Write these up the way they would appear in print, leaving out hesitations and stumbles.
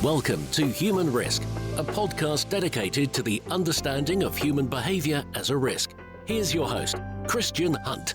Welcome to Human Risk, a podcast dedicated to the understanding of human behaviour as a risk. Here's your host, Christian Hunt.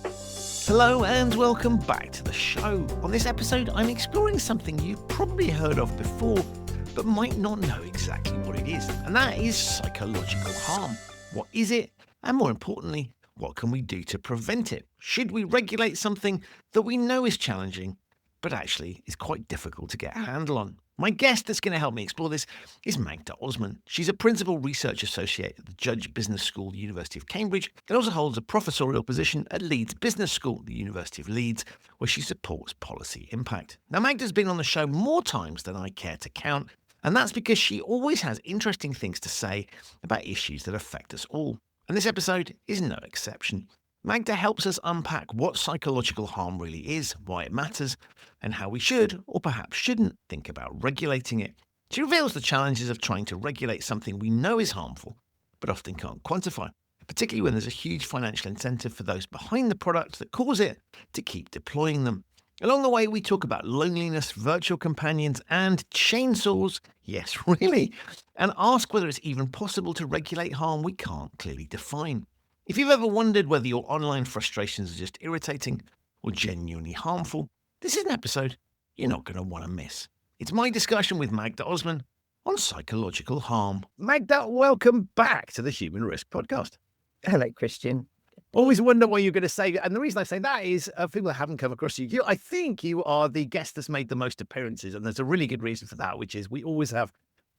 Hello and welcome back to the show. On this episode, I'm exploring something you've probably heard of before, but might not know exactly what it is, and that is psychological harm. What is it? And more importantly, what can we do to prevent it? Should we regulate something that we know is challenging, but actually is quite difficult to get a handle on? My guest that's going to help me explore this is Magda Osman. She's a Principal Research Associate at the Judge Business School, University of Cambridge, and also holds a professorial position at Leeds Business School, the University of Leeds, where she supports policy impact. Now, Magda's been on the show more times than I care to count, and that's because she always has interesting things to say about issues that affect us all. And this episode is no exception. Magda helps us unpack what psychological harm really is, why it matters, and how we should, or perhaps shouldn't, think about regulating it. She reveals the challenges of trying to regulate something we know is harmful, but often can't quantify, particularly when there's a huge financial incentive for those behind the product that cause it to keep deploying them. Along the way, we talk about loneliness, virtual companions, and chainsaws. Yes, really. And ask whether it's even possible to regulate harm we can't clearly define. If you've ever wondered whether your online frustrations are just irritating or genuinely harmful, this is an episode you're not going to want to miss. It's my discussion with Magda Osman on psychological harm. Magda, welcome back to the Human Risk Podcast. Hello, Christian. Always wonder what you're going to say. And the reason I say that is people that haven't come across you, I think you are the guest that's made the most appearances. And there's a really good reason for that, which is we always have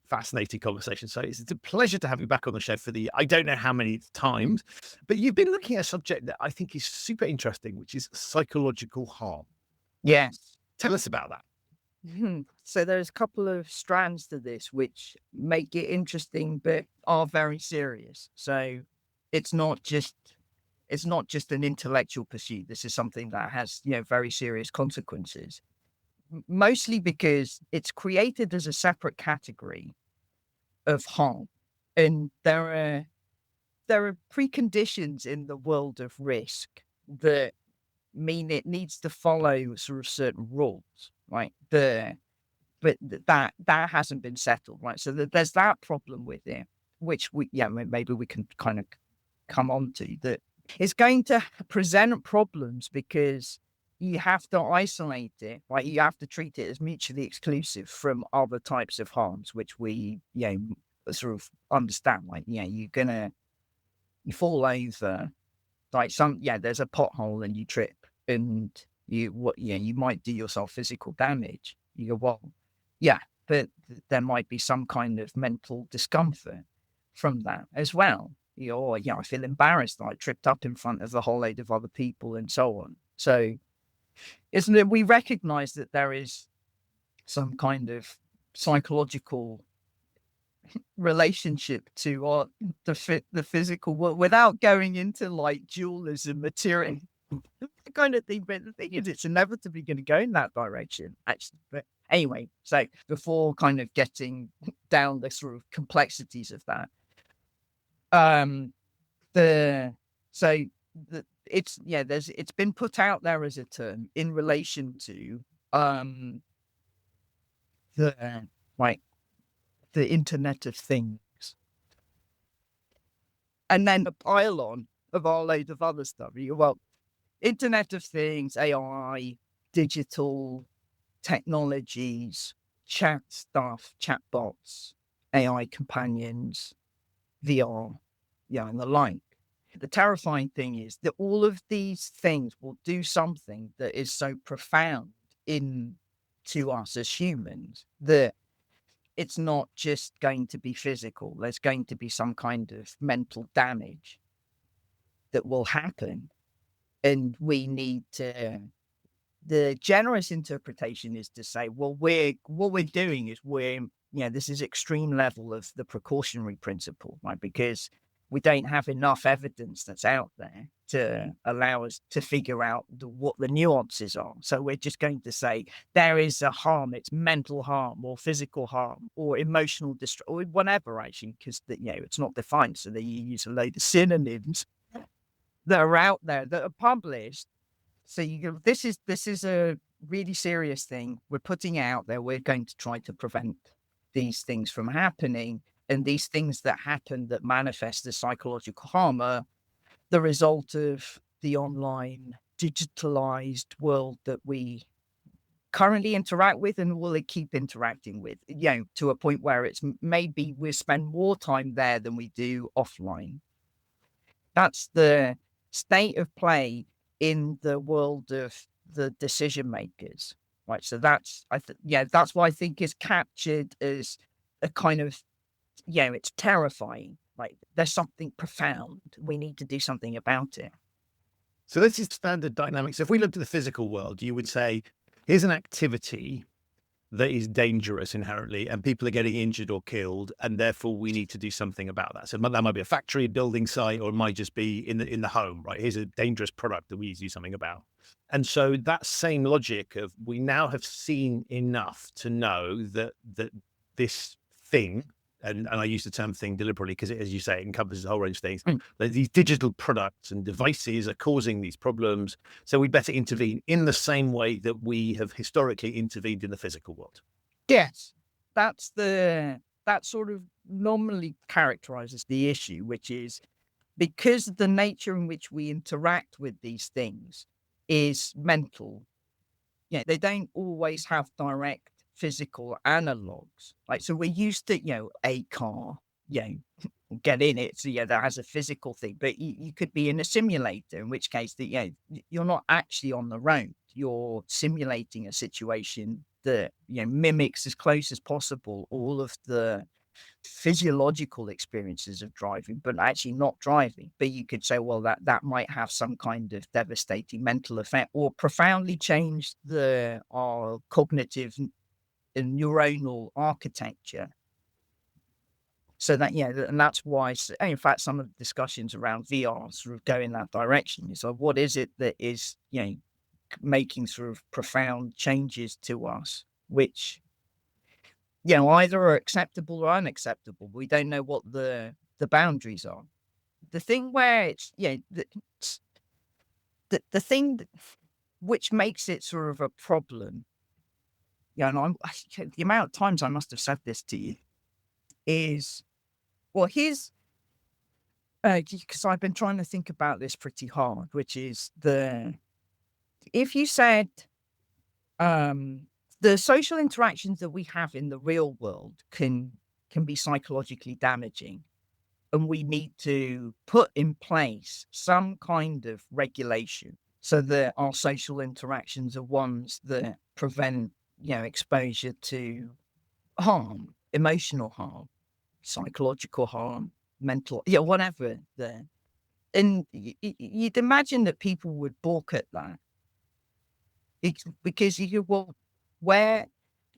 fascinating conversation. So it's a pleasure to have you back on the show for I don't know how many times, but you've been looking at a subject that I think is super interesting, which is psychological harm. Yes. Tell us about that. So there's a couple of strands to this which make it interesting, but are very serious. So it's not just an intellectual pursuit. This is something that has, very serious consequences. Mostly because it's created as a separate category of harm. And there are preconditions in the world of risk that mean it needs to follow sort of certain rules, right? But that hasn't been settled, right? So there's that problem with it, which maybe we can kind of come on to, that it's going to present problems because you have to isolate it, right? You have to treat it as mutually exclusive from other types of harms, which we, sort of understand. Like, you fall over, like there's a pothole and you trip, and you might do yourself physical damage. You go, well, but there might be some kind of mental discomfort from that as well. I feel embarrassed that I tripped up in front of a whole load of other people and so on. So, isn't it? We recognize that there is some kind of psychological relationship to the physical world without going into like dualism, material kind of thing. But the thing is, it's inevitably going to go in that direction, actually. But anyway, so before kind of getting down the sort of complexities of that, it's been put out there as a term in relation to the Internet of Things, and then a pile-on of a load of other stuff. Internet of Things, AI, digital technologies, chat stuff, chatbots, AI companions, VR, and the like. The terrifying thing is that all of these things will do something that is so profound into us as humans that it's not just going to be physical. There's going to be some kind of mental damage that will happen. And we need to, the generous interpretation is to say, well, what we're doing is this is extreme level of the precautionary principle, right? Because we don't have enough evidence that's out there to allow us to figure out what the nuances are. So we're just going to say there is a harm, it's mental harm or physical harm or emotional distress or whatever, actually, because it's not defined. So they use a load of synonyms that are out there that are published. So this is a really serious thing. We're putting it out there. We're going to try to prevent these things from happening. And these things that happen that manifest as psychological harm are the result of the online digitalized world that we currently interact with and will keep interacting with, to a point where it's maybe we spend more time there than we do offline. That's the state of play in the world of the decision makers, right? So that's, that's why I think is captured as a kind of, it's terrifying. Like there's something profound. We need to do something about it. So this is standard dynamics. If we look to the physical world, you would say, here's an activity that is dangerous inherently, and people are getting injured or killed, and therefore we need to do something about that. So that might be a factory, building site, or it might just be in the home, right? Here's a dangerous product that we need to do something about. And so that same logic of we now have seen enough to know that this thing, and I use the term thing deliberately because, as you say, it encompasses a whole range of things. That these digital products and devices are causing these problems. So we better intervene in the same way that we have historically intervened in the physical world. Yes, that sort of normally characterizes the issue, which is because the nature in which we interact with these things is mental. Yeah, they don't always have direct physical analogs. Like, so we're used to, a car, get in it. So that has a physical thing, but you could be in a simulator, in which case you're not actually on the road. You're simulating a situation that, mimics as close as possible all of the physiological experiences of driving, but actually not driving. But you could say, well, that might have some kind of devastating mental effect or profoundly change our cognitive and neuronal architecture. So that, and that's why, in fact, some of the discussions around VR sort of go in that direction. So what is it that is, making sort of profound changes to us, which, either are acceptable or unacceptable. We don't know what the boundaries are. The thing where it's, the thing which makes it sort of a problem, and the amount of times I must have said this to you is, well, here's, because I've been trying to think about this pretty hard, which is if you said, the social interactions that we have in the real world can be psychologically damaging, and we need to put in place some kind of regulation so that our social interactions are ones that prevent, exposure to harm, emotional harm, psychological harm, mental, whatever. And you'd imagine that people would balk at that. Because where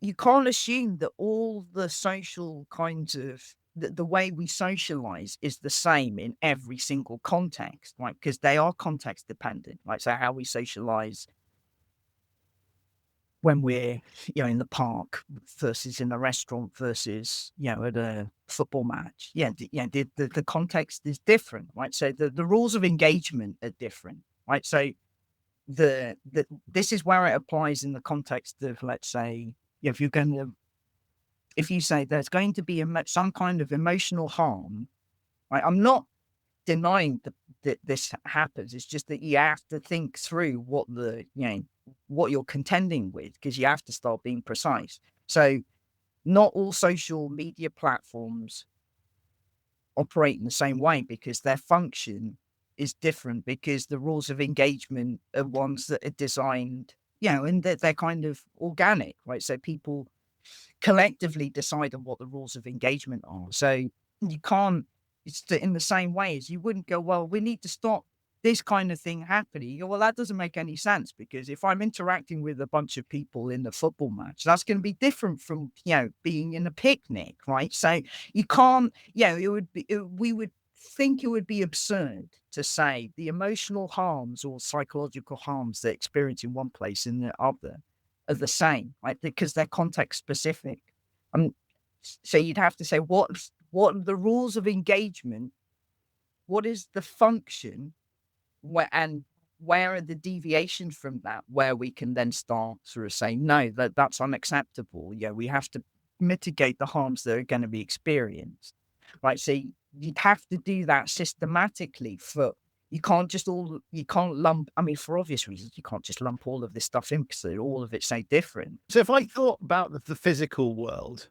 you can't assume that all the social kinds of the way we socialize is the same in every single context, right? Because they are context dependent, right? So how we socialize when we're, in the park versus in a restaurant versus, at a football match. The context is different, right? So the rules of engagement are different, right? So this is where it applies in the context of, let's say, if you say there's going to be some kind of emotional harm, right? I'm not denying that this happens. It's just that you have to think through what you're contending with, because you have to start being precise. So not all social media platforms operate in the same way because their function is different, because the rules of engagement are ones that are designed, and they're kind of organic, right? So people collectively decide on what the rules of engagement are. So you can't, it's in the same way as you wouldn't go, well, we need to stop this kind of thing happening. You go, well, that doesn't make any sense, because if I'm interacting with a bunch of people in the football match, that's going to be different from, being in a picnic, right? So you can't, we would think it would be absurd to say the emotional harms or psychological harms they experience in one place and the other are the same, right? Because they're context specific. So you'd have to say, what are the rules of engagement? What is the function? Where are the deviations from that, where we can then start sort of saying, no, that's unacceptable. We have to mitigate the harms that are going to be experienced, right? So you'd have to do that systematically. You can't lump, I mean, for obvious reasons, you can't just lump all of this stuff in because all of it's so different. So if I thought about the physical world,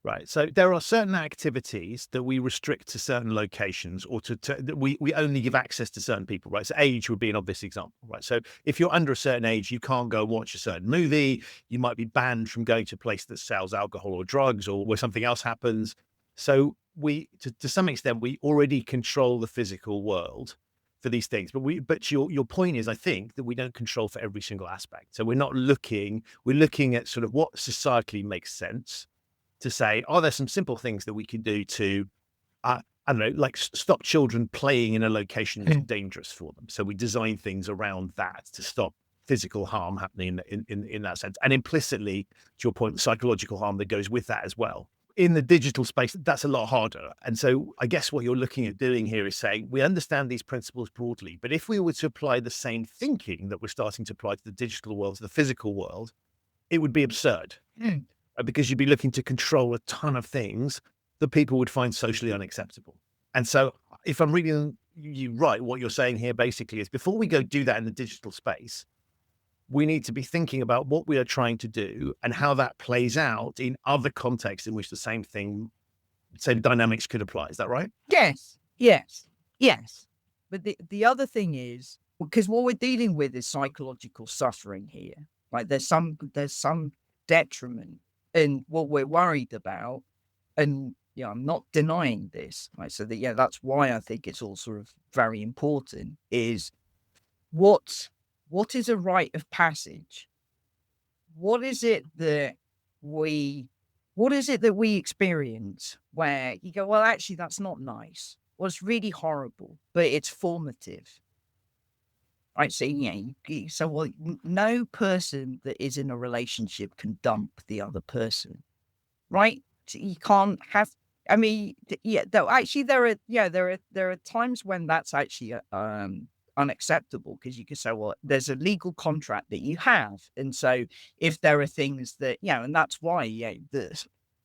right? So there are certain activities that we restrict to certain locations, or that we only give access to certain people, right? So age would be an obvious example, right? So if you're under a certain age, you can't go watch a certain movie. You might be banned from going to a place that sells alcohol or drugs, or where something else happens. So to some extent, we already control the physical world for these things. But your point is, I think, that we don't control for every single aspect. So we're looking at sort of what societally makes sense, to say, oh, there's some simple things that we can do to, I don't know, like stop children playing in a location that's dangerous for them. So we design things around that to stop physical harm happening in that sense. And implicitly, to your point, the psychological harm that goes with that as well. In the digital space, that's a lot harder. And so I guess what you're looking at doing here is saying, we understand these principles broadly, but if we were to apply the same thinking that we're starting to apply to the digital world, to the physical world, it would be absurd. Because you'd be looking to control a ton of things that people would find socially unacceptable. And so if I'm reading you right, what you're saying here basically is, before we go do that in the digital space, we need to be thinking about what we are trying to do and how that plays out in other contexts in which the same dynamics could apply. Is that right? Yes. But the other thing is, because what we're dealing with is psychological suffering here. Like there's some detriment in what we're worried about, and I'm not denying this, right? So that's why I think it's all sort of very important, is what is a rite of passage? What is it that we experience where you go, well, actually that's not nice, well, it's really horrible, but it's formative. Right, so no person that is in a relationship can dump the other person, right? So you can't have. I mean, though actually there are times when that's actually unacceptable, because you can say, well, there's a legal contract that you have, and so if there are things that and that's why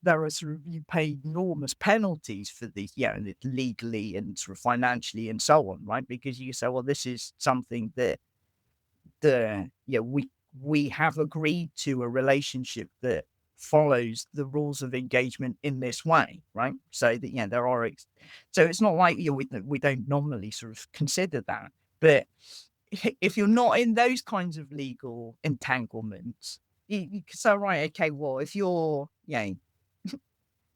there are sort of, you pay enormous penalties for these, legally and sort of financially and so on, right? Because you say, well, this is something that we have agreed to a relationship that follows the rules of engagement in this way, right? So that there are, so it's not like we don't normally sort of consider that, but if you're not in those kinds of legal entanglements, you can say, right, okay, well, if you're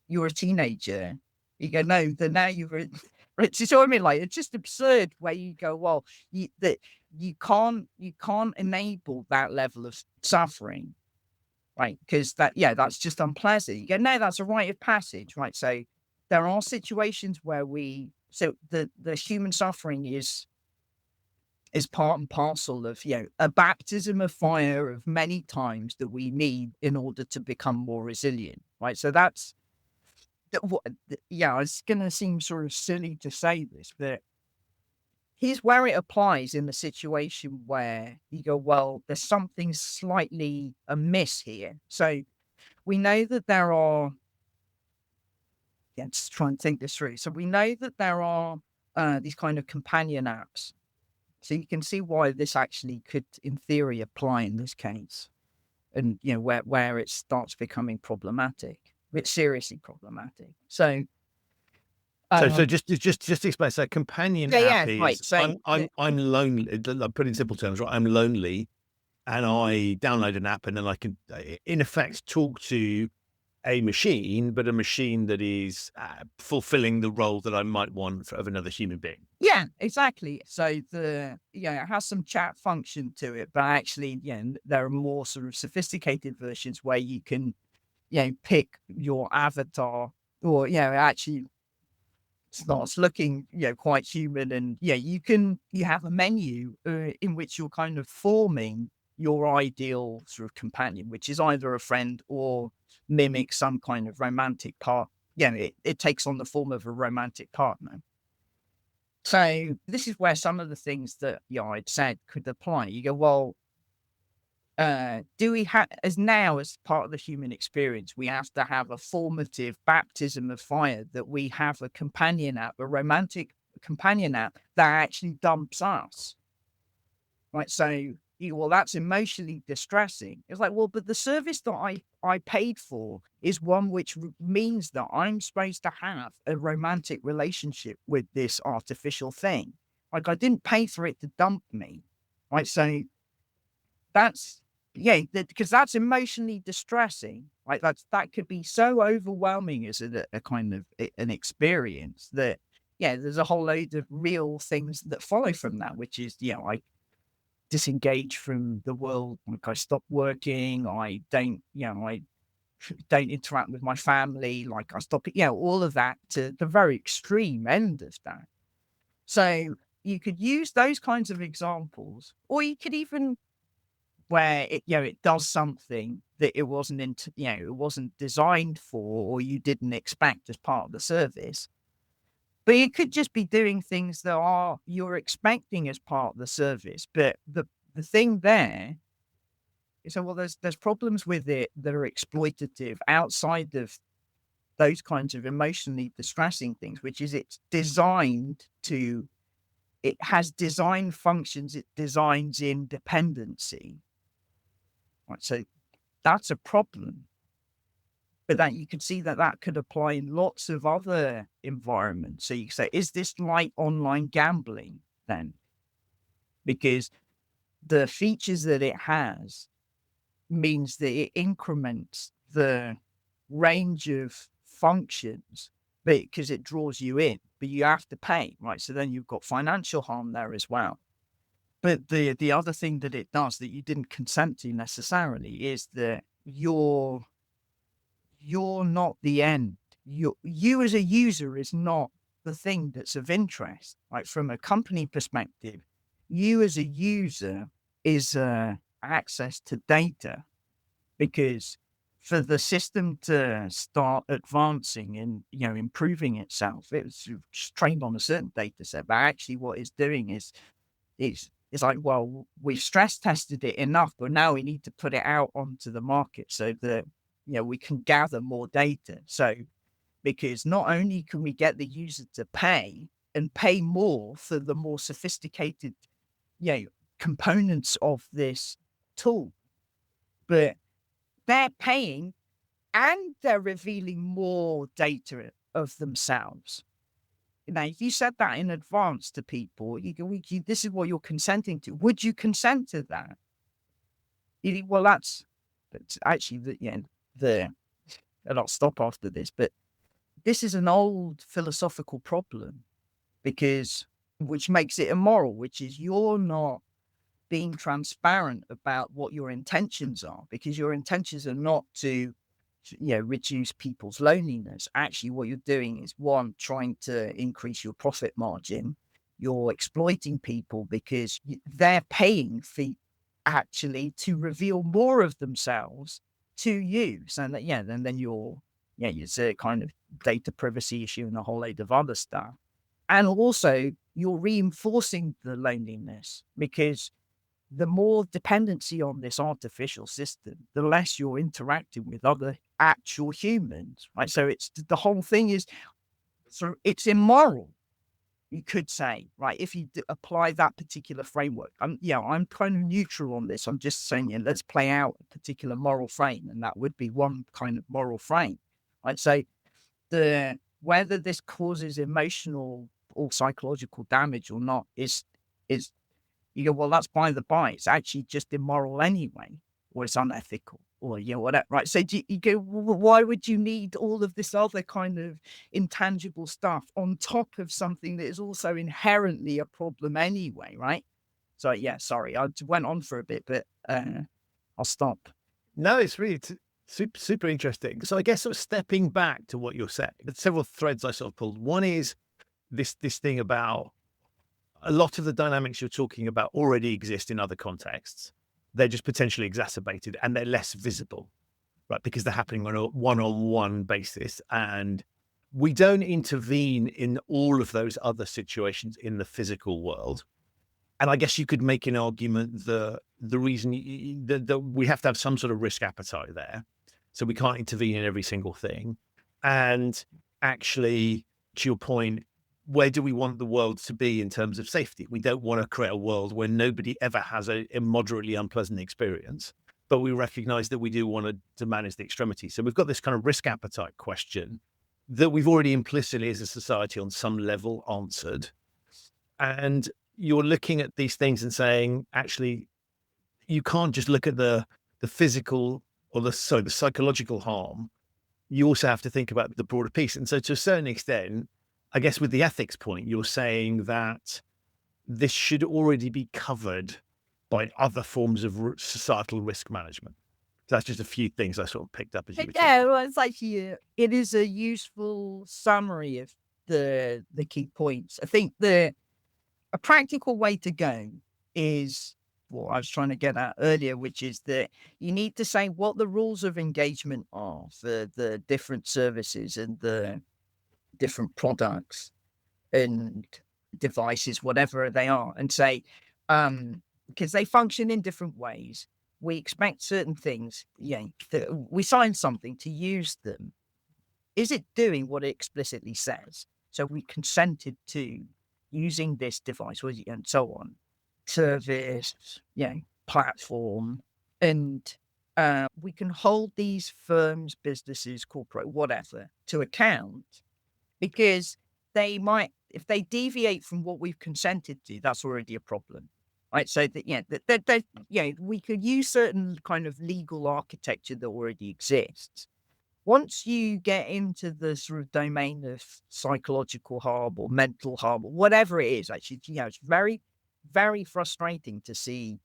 you're a teenager, you go, no, then now you're right. So what I mean, like, it's just absurd where you go, well, you can't enable that level of suffering, right? Because that's just unpleasant. You go, no, that's a rite of passage, right? So there are situations where the human suffering is part and parcel of a baptism of fire of many times that we need in order to become more resilient, right? So that's it's going to seem sort of silly to say this, but here's where it applies in the situation where you go, well, there's something slightly amiss here. So we know that there are, let's try and think this through. So we know that there are these kind of companion apps. So you can see why this actually could, in theory, apply in this case, and where it starts becoming problematic. It's seriously problematic. So just to explain, so companion app is, right. So I'm lonely. Put in simple terms, right? I'm lonely, and I download an app, and then I can, in effect, talk to a machine, but a machine that is fulfilling the role that I might want of another human being. Yeah, exactly. So it has some chat function to it, but actually, there are more sort of sophisticated versions where you can pick your avatar, or actually starts looking quite human, and you have a menu in which you're kind of forming your ideal sort of companion, which is either a friend or mimic some kind of romantic part. It takes on the form of a romantic partner. So this is where some of the things that I'd said could apply. You go, well, do we have, as now, as part of the human experience, we have to have a formative baptism of fire, that we have a companion app, a romantic companion app that actually dumps us, right? So, well, that's emotionally distressing. It's like, well, but the service that I paid for is one which means that I'm supposed to have a romantic relationship with this artificial thing. Like, I didn't pay for it to dump me, right? So that's, yeah, because that's emotionally distressing. Like, that could be so overwhelming as a kind of an experience that, yeah, there's a whole load of real things that follow from that, which is, I disengage from the world. Like, I stop working. I don't interact with my family. Like, I stop it. All of that, to the very extreme end of that. So you could use those kinds of examples, or you could even, where it does something that it wasn't designed for, or you didn't expect as part of the service. But it could just be doing things that you're expecting as part of the service. But the thing there is that, well, there's problems with it that are exploitative outside of those kinds of emotionally distressing things, which is it has design functions, it designs in dependency. Right, so that's a problem. But that you can see that could apply in lots of other environments. So you say, is this like online gambling then? Because the features that it has means that it increments the range of functions, because it draws you in, but you have to pay, right? So then you've got financial harm there as well. But the other thing that it does that you didn't consent to necessarily is that you're not the end. You as a user is not the thing that's of interest. Like, from a company perspective, you as a user is access to data, because for the system to start advancing and improving itself, it was trained on a certain data set. But actually, what it's doing is it's like, well, we've stress tested it enough, but now we need to put it out onto the market so that we can gather more data. So, because not only can we get the user to pay and pay more for the more sophisticated components of this tool, but they're paying and they're revealing more data of themselves. Now, if you said that in advance to people, this is what you're consenting to. Would you consent to that? Well, that's actually and I'll stop after this, but this is an old philosophical problem, which makes it immoral, which is you're not being transparent about what your intentions are, because your intentions are not to reduce people's loneliness. Actually, what you're doing is, one, trying to increase your profit margin. You're exploiting people because they're paying for actually to reveal more of themselves to you. So that, then it's a kind of data privacy issue and a whole load of other stuff. And also, you're reinforcing the loneliness, because the more dependency on this artificial system, the less you're interacting with other actual humans, right? So the whole thing is, so it's immoral, you could say, right? If you apply that particular framework, I'm kind of neutral on this. I'm just saying, let's play out a particular moral frame, and that would be one kind of moral frame. I'd say whether this causes emotional or psychological damage or not is you go, well, that's by the by. It's actually just immoral anyway, or it's unethical, or whatever, right? So you go, well, why would you need all of this other kind of intangible stuff on top of something that is also inherently a problem anyway, right? So sorry, I went on for a bit, but I'll stop. No, it's really super, super interesting. So I guess sort of stepping back to what you're saying, there's several threads I sort of pulled. One is this thing about a lot of the dynamics you're talking about already exist in other contexts. They're just potentially exacerbated and they're less visible, right? Because they're happening on a one-on-one basis. And we don't intervene in all of those other situations in the physical world. And I guess you could make an argument that the reason that we have to have some sort of risk appetite there, so we can't intervene in every single thing. And actually, to your point, where do we want the world to be in terms of safety? We don't want to create a world where nobody ever has a moderately unpleasant experience, but we recognize that we do want to manage the extremity. So we've got this kind of risk appetite question that we've already implicitly as a society on some level answered. And you're looking at these things and saying, actually, you can't just look at the physical or the psychological harm. You also have to think about the broader piece. And so to a certain extent, I guess with the ethics point, you're saying that this should already be covered by other forms of societal risk management. That's just a few things I sort of picked up as you were talking. Yeah, well, it's actually it is a useful summary of the key points. I think a practical way to go is what I was trying to get at earlier, which is that you need to say what the rules of engagement are for the different services and the different products and devices, whatever they are, and say, because they function in different ways. We expect certain things. Yeah, we sign something to use them. Is it doing what it explicitly says? So we consented to using this device, and so on, service, platform, and we can hold these firms, businesses, corporate, whatever, to account, because they might, if they deviate from what we've consented to, that's already a problem. Right. So that we could use certain kind of legal architecture that already exists. Once you get into the sort of domain of psychological harm or mental harm or whatever it is, actually, it's very, very frustrating to see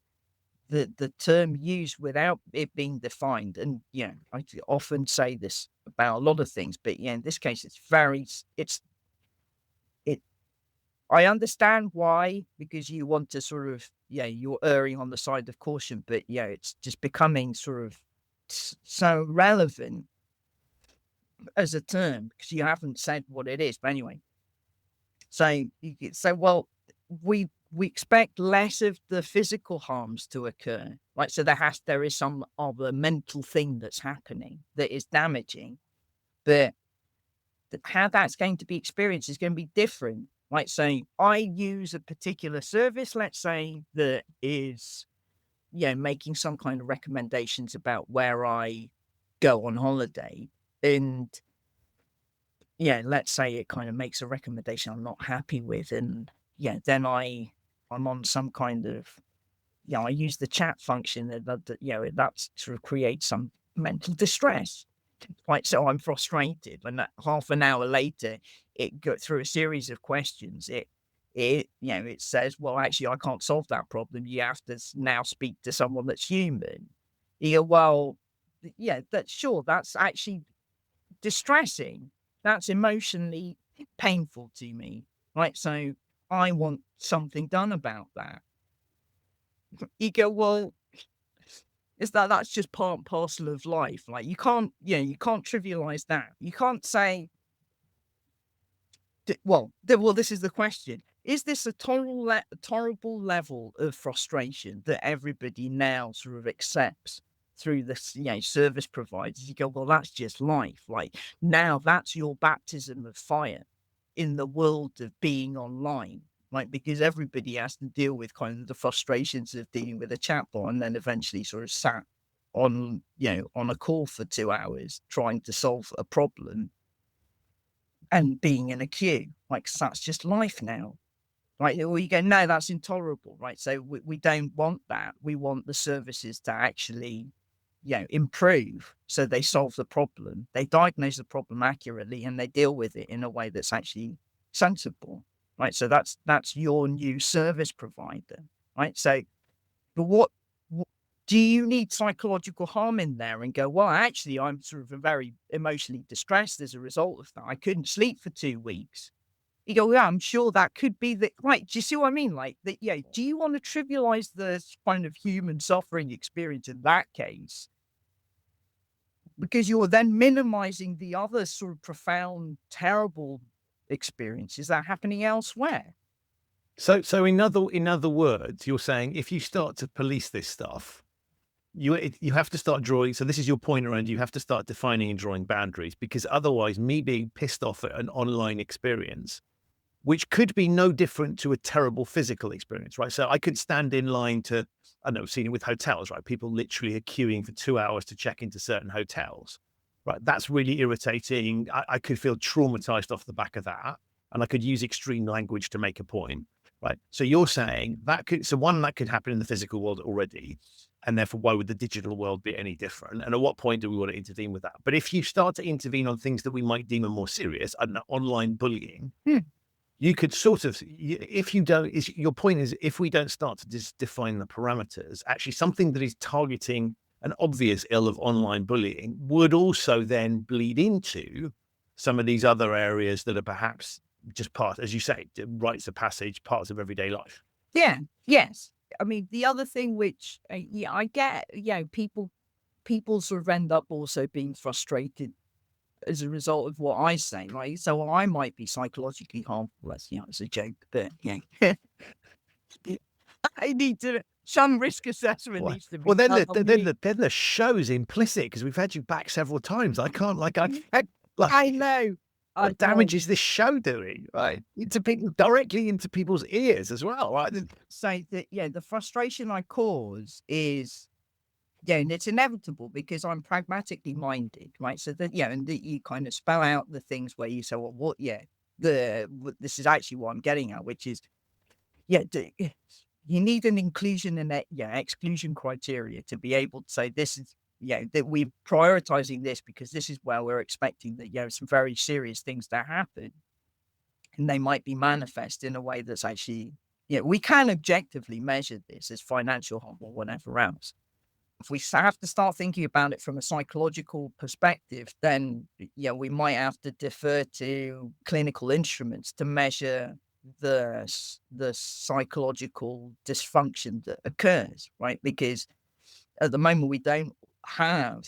the term used without it being defined. And I often say this about a lot of things, but in this case, I understand why, because you want to sort of, you're erring on the side of caution, but it's just becoming sort of so relevant as a term because you haven't said what it is. But anyway, so you could say, well, we expect less of the physical harms to occur, right? So there is some other mental thing that's happening that is damaging, but how that's going to be experienced is going to be different. Right. So I use a particular service, let's say, that is, making some kind of recommendations about where I go on holiday. And let's say it kind of makes a recommendation I'm not happy with. And then I'm on some kind of, I use the chat function that sort of creates some mental distress. Right, so I'm frustrated, and half an hour later, it goes through a series of questions. It says, well, actually, I can't solve that problem. You have to now speak to someone that's human. You go, well, that's actually distressing. That's emotionally painful to me, right? So I want something done about that. You go, well, that's just part and parcel of life. Like you can't trivialize that. You can't say, this is the question. Is this a tolerable level of frustration that everybody now sort of accepts through this, service providers? You go, well, that's just life. Like now that's your baptism of fire in the world of being online. Right, because everybody has to deal with kind of the frustrations of dealing with a chatbot, and then eventually sort of sat on a call for 2 hours trying to solve a problem and being in a queue. Like, so that's just life now. Right, or you go, no, that's intolerable. Right, so we don't want that. We want the services to actually improve, so they solve the problem, they diagnose the problem accurately, and they deal with it in a way that's actually sensible. Right, so that's your new service provider, right? So, but what do you need psychological harm in there and go, well, actually, I'm sort of very emotionally distressed as a result of that. I couldn't sleep for 2 weeks. You go, yeah, I'm sure that could be right. Do you see what I mean? Like that, do you want to trivialize the kind of human suffering experience in that case? Because you're then minimizing the other sort of profound, terrible experiences that are happening elsewhere. So in other words, you're saying if you start to police this stuff, you have to start drawing. So this is your point around you have to start defining and drawing boundaries, because otherwise, me being pissed off at an online experience, which could be no different to a terrible physical experience, right? So I could stand in line to, I don't know, I've seen it with hotels, right? People literally are queuing for 2 hours to check into certain hotels, right? That's really irritating. I could feel traumatized off the back of that, and I could use extreme language to make a point, right? So you're saying that that could happen in the physical world already, and therefore why would the digital world be any different? And at what point do we want to intervene with that? But if you start to intervene on things that we might deem are more serious, I don't know, online bullying, you could sort of, if you don't, your point is, if we don't start to just define the parameters, actually something that is targeting an obvious ill of online bullying would also then bleed into some of these other areas that are perhaps just part, as you say, rites of passage, parts of everyday life. Yeah. Yes. I mean, the other thing which, I get, people sort of end up also being frustrated as a result of what I say, right? So I might be psychologically harmful, as a joke, but I need to, some risk assessment Well, needs to be well, then done on me. then the show's implicit, because we've had you back several times. I can't I know. I what damage is this show doing, right? Into people, directly into people's ears as well, right? say that, the frustration I cause is, and it's inevitable because I'm pragmatically minded, right? So that, and that you kind of spell out the things where you say, well, this is actually what I'm getting at, which is, you need an inclusion and exclusion criteria to be able to say this is, that we're prioritizing this because this is where we're expecting that, some very serious things to happen. And they might be manifest in a way that's actually, we can objectively measure this as financial harm or whatever else. If we have to start thinking about it from a psychological perspective, then, we might have to defer to clinical instruments to measure the psychological dysfunction that occurs, right? Because at the moment we don't have,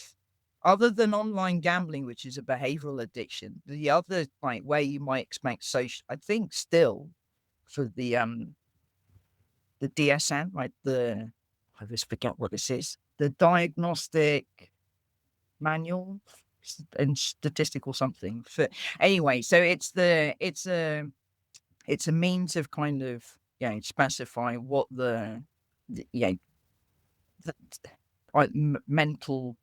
other than online gambling, which is a behavioral addiction, the other like where you might expect social, I think still for the DSM, right? I always forget what this is. The diagnostic manual and statistical something. Anyway, so it's a means of kind of specifying what the the mental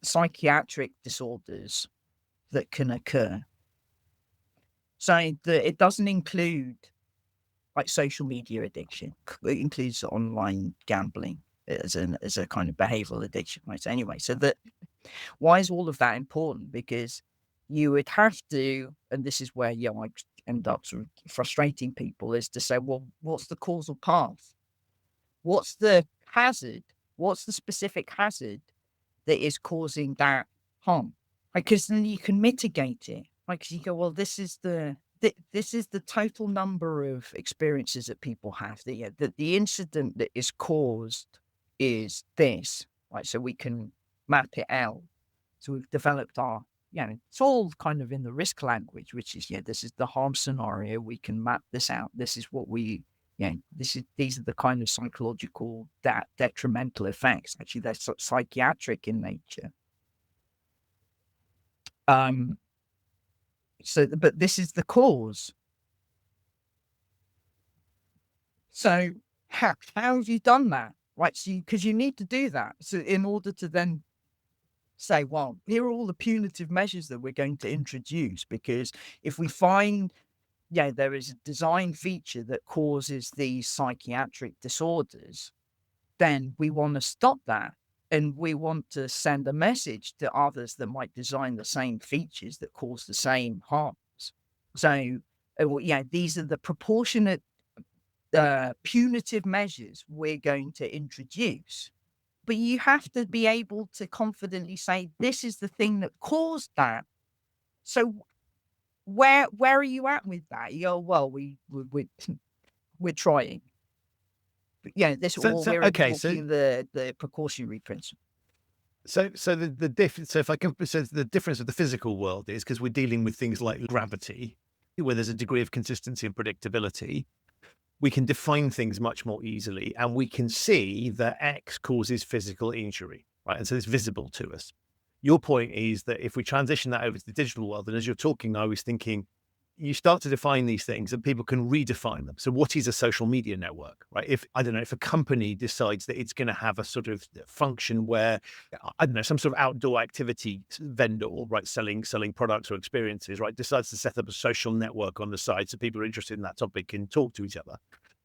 psychiatric disorders that can occur. So it doesn't include like social media addiction. It includes online gambling as a kind of behavioral addiction, right? So anyway, so why is all of that important? Because you would have to, and this is where I end up sort of frustrating people, is to say, well, what's the causal path? What's the hazard? What's the specific hazard that is causing that harm? Because then you can mitigate it. Like you go, well, this is the total number of experiences that people have. That the incident that is caused is this, right? So we can map it out. So we've developed our, it's all kind of in the risk language, which is, this is the harm scenario. We can map this out. This is what we, these are the kind of psychological detrimental effects. Actually, they're psychiatric in nature. But this is the cause. So how have you done that? Right. So because you need to do that. So in order to then say, well, here are all the punitive measures that we're going to introduce, because if we find, there is a design feature that causes these psychiatric disorders, then we want to stop that. And we want to send a message to others that might design the same features that cause the same harms. So, these are the proportionate punitive measures we're going to introduce. But you have to be able to confidently say, this is the thing that caused that. So where are you at with that? You go, well, we're trying. But this we're invoking the precautionary principle. So the difference. So if I can, so the difference of the physical world is because we're dealing with things like gravity, where there's a degree of consistency and predictability, we can define things much more easily, and we can see that X causes physical injury, right? And so it's visible to us. Your point is that if we transition that over to the digital world, and as you're talking, I was thinking, you start to define these things and people can redefine them. So what is a social media network, right? If, I don't know, if a company decides that it's going to have a sort of function where, I don't know, some sort of outdoor activity vendor, right, selling products or experiences, right, decides to set up a social network on the side so people are interested in that topic can talk to each other.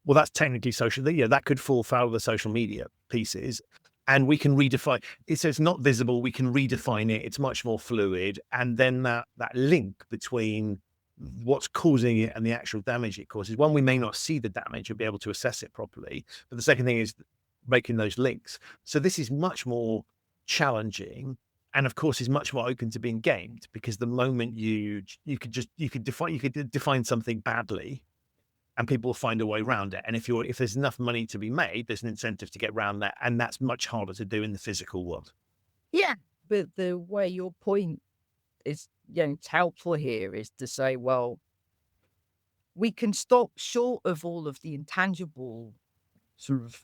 Well, that's technically social. Yeah, that could fall foul of the social media pieces. And we can redefine it. So it's not visible. We can redefine it. It's much more fluid. And then that link between what's causing it and the actual damage it causes. One, we may not see the damage and be able to assess it properly. But the second thing is making those links. So this is much more challenging, and of course is much more open to being gamed, because the moment you could define something badly and people will find a way around it. And if there's enough money to be made, there's an incentive to get around that. And that's much harder to do in the physical world. Yeah. But the way your point is, it's helpful here is to say, well, we can stop short of all of the intangible sort of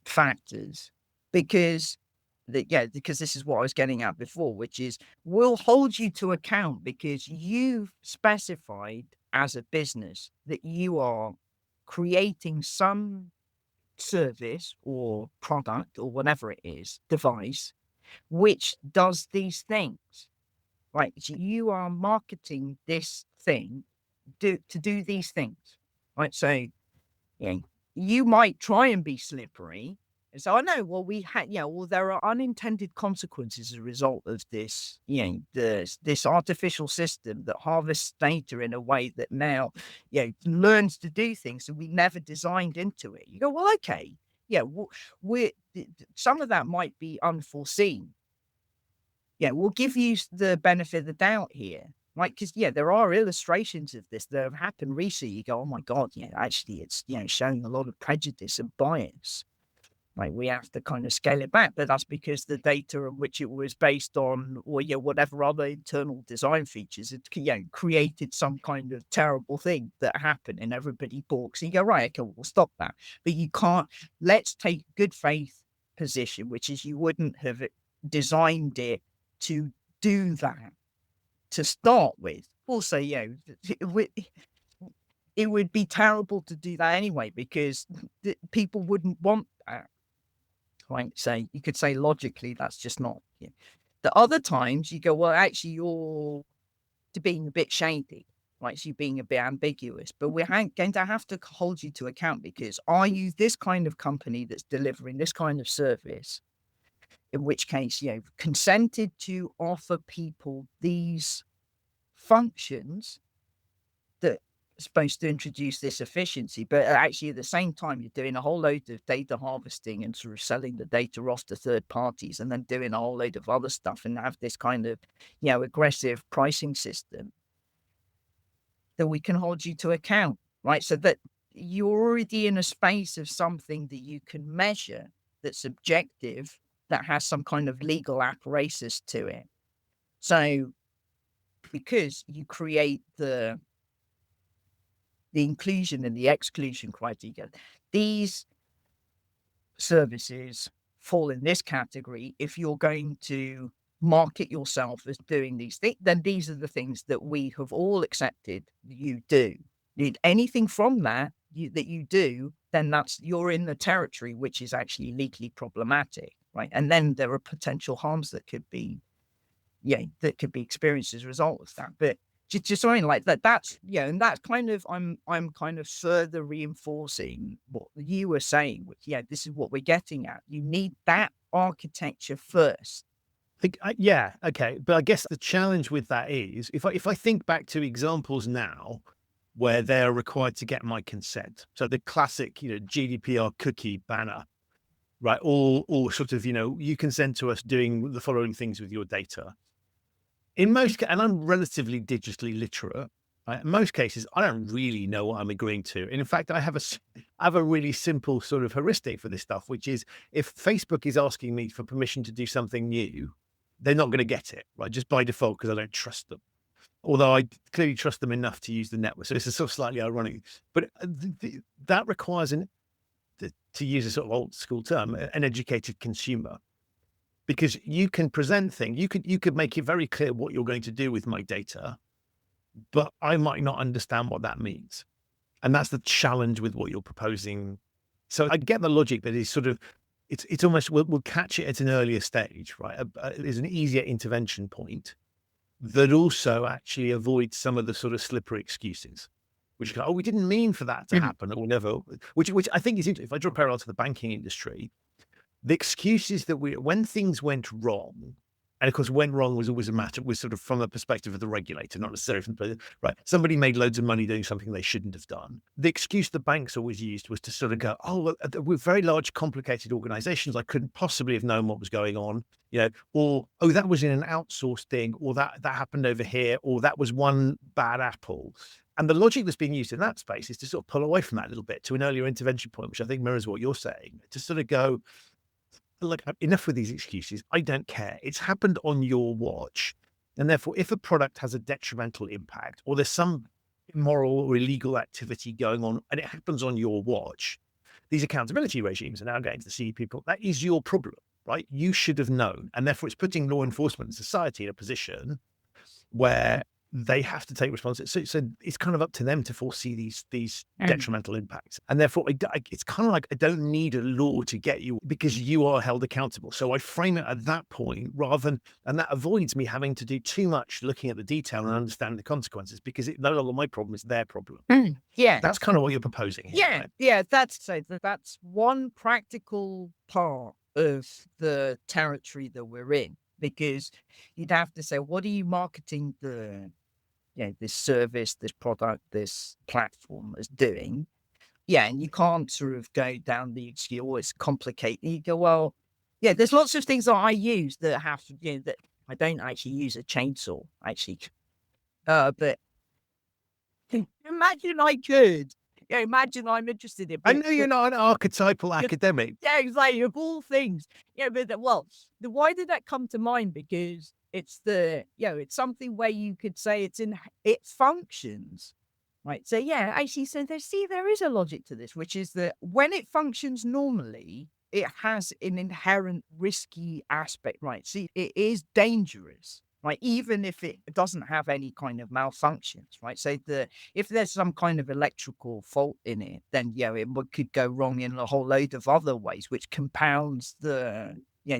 factors, because because this is what I was getting at before, which is we'll hold you to account because you've specified as a business that you are creating some service or product or whatever it is, device, which does these things. Right. So you are marketing this thing to do these things. Right. So you might try and be slippery. And so I know, well, there are unintended consequences as a result of this, this artificial system that harvests data in a way that now, learns to do things that we never designed into it. You go, well, okay, some of that might be unforeseen. Yeah, we'll give you the benefit of the doubt here. Right, because there are illustrations of this that have happened recently. You go, oh my God, actually, it's showing a lot of prejudice and bias. Like we have to kind of scale it back, but that's because the data on which it was based on, or whatever other internal design features, it created some kind of terrible thing that happened, and everybody balks. And you go, right, okay, we'll stop that. But you can't. Let's take good faith position, which is you wouldn't have designed it to do that to start with. Also, it would be terrible to do that anyway, because people wouldn't want that. Right? So you could say logically that's just not. The other times you go, well, actually you're being a bit shady, right? So you're being a bit ambiguous, but we're going to have to hold you to account, because are you this kind of company that's delivering this kind of service? In which case, consented to offer people these functions that are supposed to introduce this efficiency, but actually at the same time, you're doing a whole load of data harvesting and sort of selling the data off to third parties, and then doing a whole load of other stuff, and have this kind of, aggressive pricing system that we can hold you to account, right? So that you're already in a space of something that you can measure, that's objective, that has some kind of legal apparatus to it. So because you create the inclusion and the exclusion criteria, these services fall in this category. If you're going to market yourself as doing these things, then these are the things that we have all accepted you do. Anything from that that you do, then you're in the territory which is actually legally problematic, right? And then there are potential harms that could be, that could be experienced as a result of that. But just something like that. That's and that's kind of I'm kind of further reinforcing what you were saying. Which this is what we're getting at. You need that architecture first. Yeah, okay. But I guess the challenge with that is if I think back to examples now where they're required to get my consent. So the classic, GDPR cookie banner, right? All sort of, you consent to us doing the following things with your data. In most, and I'm relatively digitally literate, right? In most cases, I don't really know what I'm agreeing to. And in fact, I have a really simple sort of heuristic for this stuff, which is if Facebook is asking me for permission to do something new, they're not going to get it, right? Just by default, because I don't trust them. although I clearly trust them enough to use the network. So this is sort of slightly ironic, but that requires to use a sort of old school term, an educated consumer, because you can present things, you could make it very clear what you're going to do with my data, but I might not understand what that means. And that's the challenge with what you're proposing. So I get the logic that is sort of, it's almost, we'll catch it at an earlier stage, right? There's an easier intervention point that also actually avoids some of the sort of slippery excuses, which go, oh, we didn't mean for that to happen, or never, which I think is interesting. If I draw a parallel to the banking industry, the excuses that when things went wrong, and of course, went wrong was always a matter, was sort of from the perspective of the regulator, not necessarily from the, right. Somebody made loads of money doing something they shouldn't have done. The excuse the banks always used was to sort of go, oh, well, we're very large, complicated organizations. I couldn't possibly have known what was going on, or, oh, that was in an outsourced thing, or that happened over here, or that was one bad apple. And the logic that's being used in that space is to sort of pull away from that a little bit to an earlier intervention point, which I think mirrors what you're saying, to sort of go, look, enough with these excuses. I don't care. It's happened on your watch. And therefore, if a product has a detrimental impact, or there's some immoral or illegal activity going on, and it happens on your watch, these accountability regimes are now going to see people. That is your problem, right? You should have known. And therefore, it's putting law enforcement and society in a position where they have to take responsibility. So it's kind of up to them to foresee these detrimental impacts. And therefore, it's kind of like, I don't need a law to get you, because you are held accountable. So I frame it at that point rather than, and that avoids me having to do too much looking at the detail and understanding the consequences, because it's no longer my problem, it's their problem. Yeah. That's kind of what you're proposing here. Yeah. Right? Yeah. That's one practical part of the territory that we're in, because you'd have to say, what are you marketing this service, this product, this platform is doing? Yeah, and you can't sort of go down the excuse, oh, it's complicated. You go, well, yeah, there's lots of things that I use that have, that I don't actually use a chainsaw, actually. But imagine I could. Yeah, imagine I'm interested in. I know you're not an archetypal academic. Yeah, exactly. Of all things. Yeah, but why did that come to mind? Because it's it's something where you could say it functions. Right. So yeah, actually, there is a logic to this, which is that when it functions normally, it has an inherent risky aspect, right? See, it is dangerous, right? Even if it doesn't have any kind of malfunctions, right? So if there's some kind of electrical fault in it, then could go wrong in a whole load of other ways, which compounds the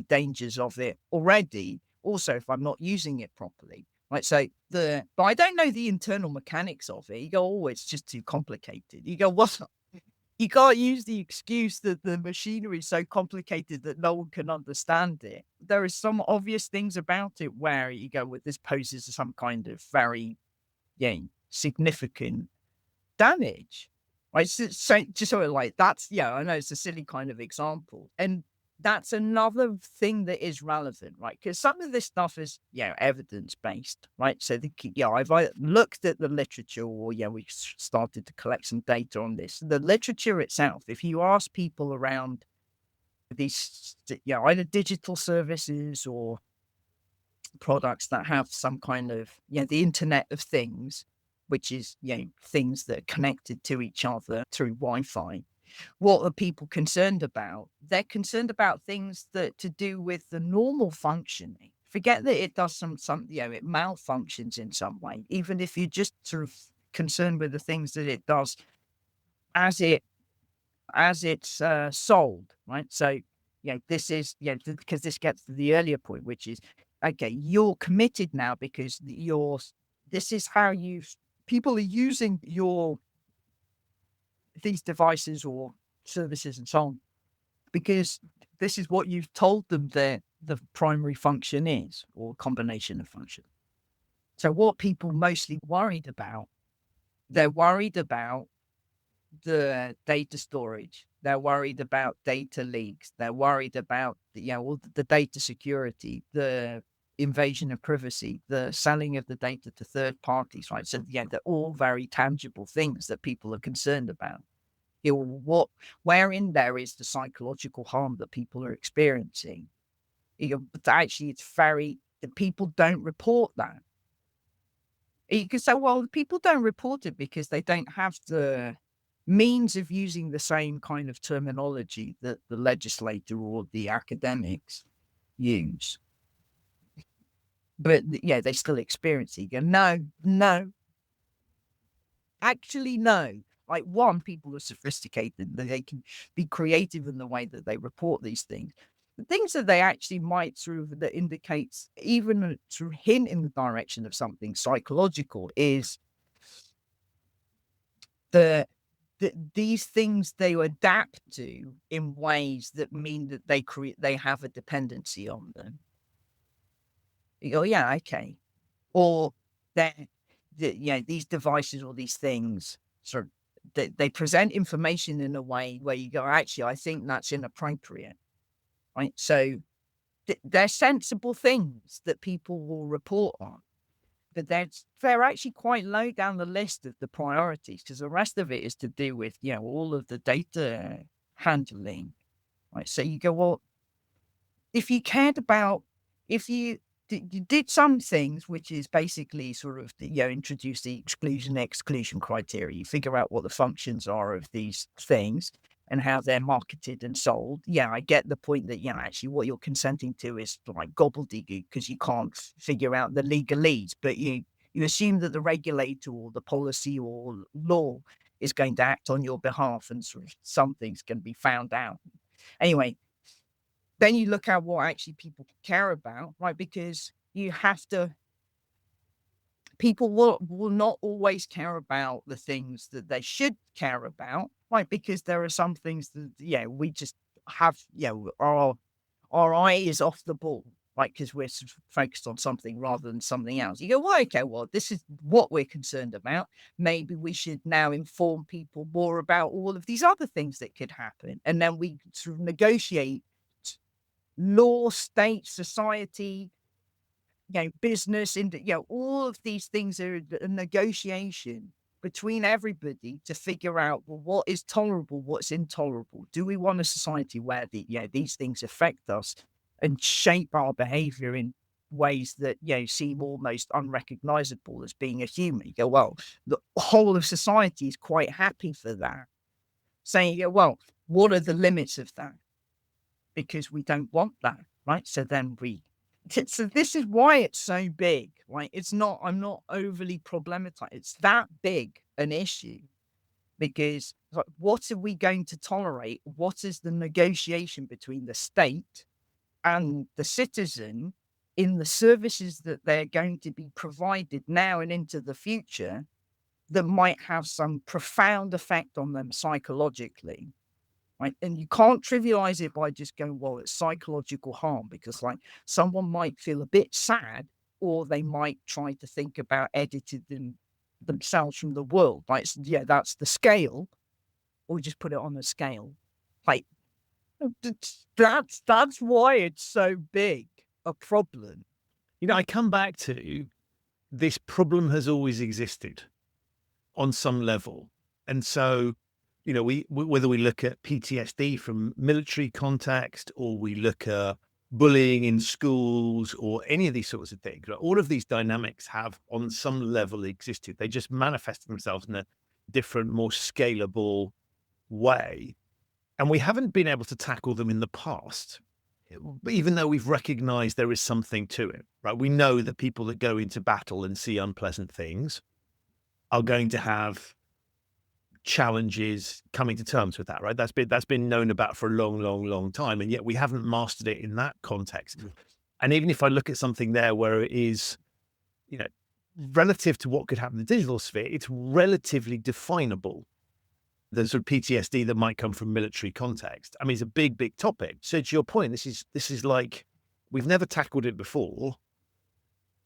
dangers of it already. Also, if I'm not using it properly. Right, so but I don't know the internal mechanics of it. You go, oh, it's just too complicated. You go, what? You can't use the excuse that the machinery is so complicated that no one can understand it. There are some obvious things about it where you go, well, this poses some kind of very, significant damage. Right, so just sort of like that's, I know it's a silly kind of example, and that's another thing that is relevant, right? Because some of this stuff is, evidence-based, right? So I've looked at the literature, or we started to collect some data on this. The literature itself, if you ask people around these, either digital services or products that have some kind of, the Internet of Things, which is, things that are connected to each other through Wi-Fi. What are people concerned about? They're concerned about things that to do with the normal functioning. Forget that it does some it malfunctions in some way. Even if you're just sort of concerned with the things that it does as it's sold, right? So this is because this gets to the earlier point, which is okay. You're committed now because this is how people are using these devices or services and so on, because this is what you've told them that the primary function is, or combination of function. So what people mostly worried about, they're worried about the data storage. They're worried about data leaks. They're worried about all the data security, the invasion of privacy, the selling of the data to third parties, right? So they're all very tangible things that people are concerned about. Wherein there is the psychological harm that people are experiencing. But actually, the people don't report that. You could say, well, people don't report it because they don't have the means of using the same kind of terminology that the legislator or the academics use. But yeah, they still experience it. You go, no, no, actually, no. Like, one, people are sophisticated, they can be creative in the way that they report these things. The things that they actually might sort of that indicates even a sort of hint in the direction of something psychological is the these things they adapt to in ways that mean that they have a dependency on them. You go, yeah, okay. Or they're these devices or these things sort of they present information in a way where you go, actually, I think that's inappropriate, right? So they're sensible things that people will report on, but they're actually quite low down the list of the priorities because the rest of it is to do with all of the data handling, right? So you go, well, if you cared about, if you did some things, which is basically sort of, introduce the exclusion criteria, you figure out what the functions are of these things and how they're marketed and sold. Yeah, I get the point that, actually what you're consenting to is like gobbledygook because you can't figure out the legalese, but you assume that the regulator or the policy or law is going to act on your behalf and sort of something's going to be found out. Anyway, then you look at what actually people care about, right? Because you have to, people will not always care about the things that they should care about, right? Because there are some things that, we just have, our eye is off the ball, right? Because we're sort of focused on something rather than something else. You go, well, okay, well, this is what we're concerned about. Maybe we should now inform people more about all of these other things that could happen. And then we sort of negotiate law, state, society, business, all of these things are a negotiation between everybody to figure out, well, what is tolerable, what's intolerable. Do we want a society where these things affect us and shape our behavior in ways that seem almost unrecognizable as being a human? You go, well, the whole of society is quite happy for that. Saying, well, what are the limits of that? Because we don't want that, right? So this is why it's so big, right? I'm not overly problematized. It's that big an issue because like, what are we going to tolerate? What is the negotiation between the state and the citizen in the services that they're going to be provided now and into the future that might have some profound effect on them psychologically? Right. And you can't trivialize it by just going, well, it's psychological harm, because like someone might feel a bit sad or they might try to think about editing themselves from the world. Like, that's the scale, or just put it on a scale. Like, that's why it's so big a problem. I come back to this problem has always existed on some level. And so, whether we look at PTSD from military context or we look at bullying in schools or any of these sorts of things, all of these dynamics have on some level existed. They just manifest themselves in a different, more scalable way. And we haven't been able to tackle them in the past, even though we've recognized there is something to it, right? We know that people that go into battle and see unpleasant things are going to have challenges coming to terms with that, right? That's been known about for a long, long, long time, and yet we haven't mastered it in that context. And even if I look at something there where it is, relative to what could happen in the digital sphere, it's relatively definable. The sort of PTSD that might come from military context, I mean, it's a big, big topic. So to your point, this is like we've never tackled it before.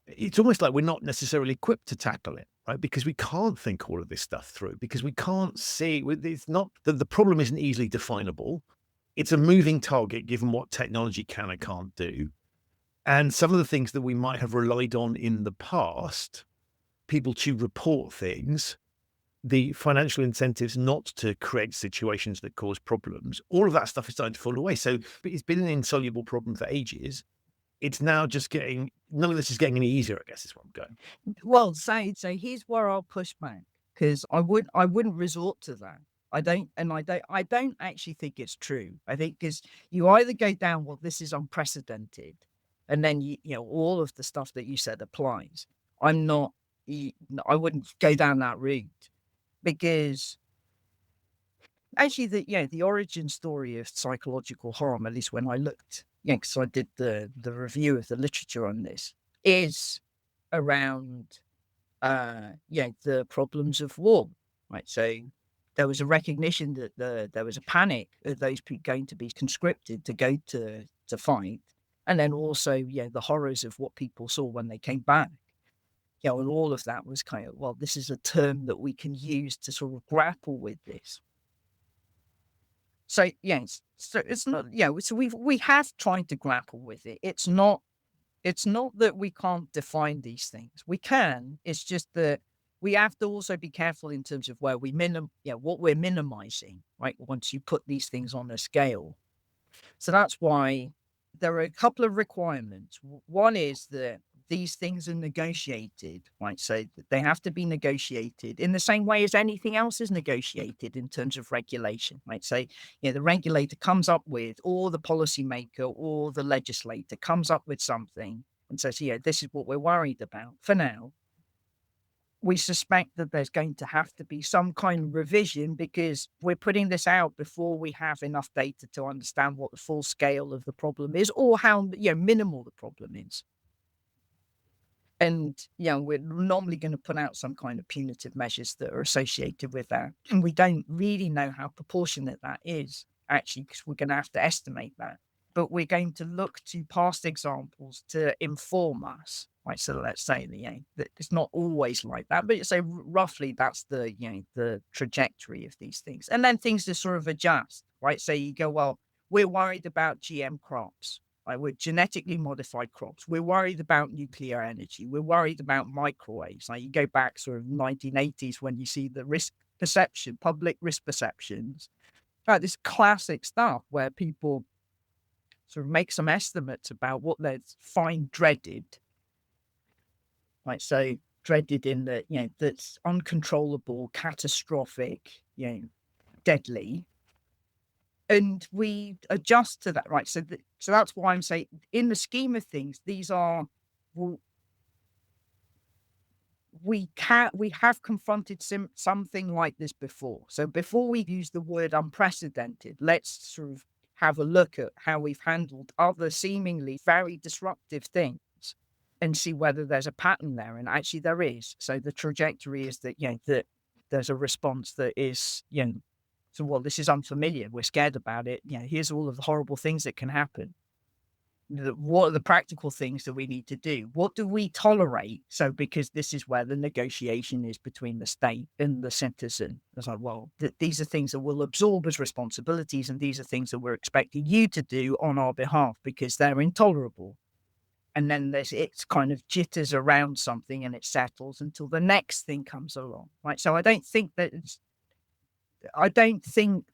It's almost like we're not necessarily equipped to tackle it, right? Because we can't think all of this stuff through, because we can't see, it's not that the problem isn't easily definable. It's a moving target given what technology can and can't do. And some of the things that we might have relied on in the past, people to report things, the financial incentives not to create situations that cause problems, all of that stuff is starting to fall away. So it's been an insoluble problem for ages. It's now just getting none of this is getting any easier, I guess is what I'm going. Well, so here's where I'll push back, because I wouldn't resort to that. I don't actually think it's true. I think because you either go down, well, this is unprecedented, and then you know all of the stuff that you said applies. I'm not. I wouldn't go down that route, because actually the origin story of psychological harm, at least when I looked, because I did the review of the literature on this, is around the problems of war, right? So there was a recognition that there was a panic of those people going to be conscripted to go to fight, and then also the horrors of what people saw when they came back. And all of that was kind of, well, this is a term that we can use to sort of grapple with this. So so it's not so we have tried to grapple with it. It's not that we can't define these things. We can. It's just that we have to also be careful in terms of where we what we're minimizing, right? Once you put these things on a scale. So that's why there are a couple of requirements. One is that these things are negotiated, right? So they have to be negotiated in the same way as anything else is negotiated in terms of regulation, right? So, the regulator comes up with, or the policymaker or the legislator comes up with something and says, this is what we're worried about for now. We suspect that there's going to have to be some kind of revision because we're putting this out before we have enough data to understand what the full scale of the problem is or how minimal the problem is. And we're normally going to put out some kind of punitive measures that are associated with that. And we don't really know how proportionate that is, actually, because we're going to have to estimate that. But we're going to look to past examples to inform us. Right, so let's say that it's not always like that, but say roughly that's the trajectory of these things, and then things just sort of adjust. Right, so you go, well, we're worried about GM crops, right? We're genetically modified crops. We're worried about nuclear energy. We're worried about microwaves. Like you go back sort of 1980s when you see the risk perception, public risk perceptions, right? This classic stuff where people sort of make some estimates about what they find dreaded. Right, so dreaded in that, that's uncontrollable, catastrophic, deadly. And we adjust to that, right? So that's why I'm saying in the scheme of things, these are, well, we have confronted something like this before. So before we use the word unprecedented, let's sort of have a look at how we've handled other seemingly very disruptive things and see whether there's a pattern there. And actually there is. So the trajectory is that, that there's a response that is, so, well, this is unfamiliar. We're scared about it. Here's all of the horrible things that can happen. What are the practical things that we need to do? What do we tolerate? So, because this is where the negotiation is between the state and the citizen. It's like, well, these are things that we'll absorb as responsibilities, and these are things that we're expecting you to do on our behalf because they're intolerable. And then it's kind of jitters around something and it settles until the next thing comes along, right? So I don't think that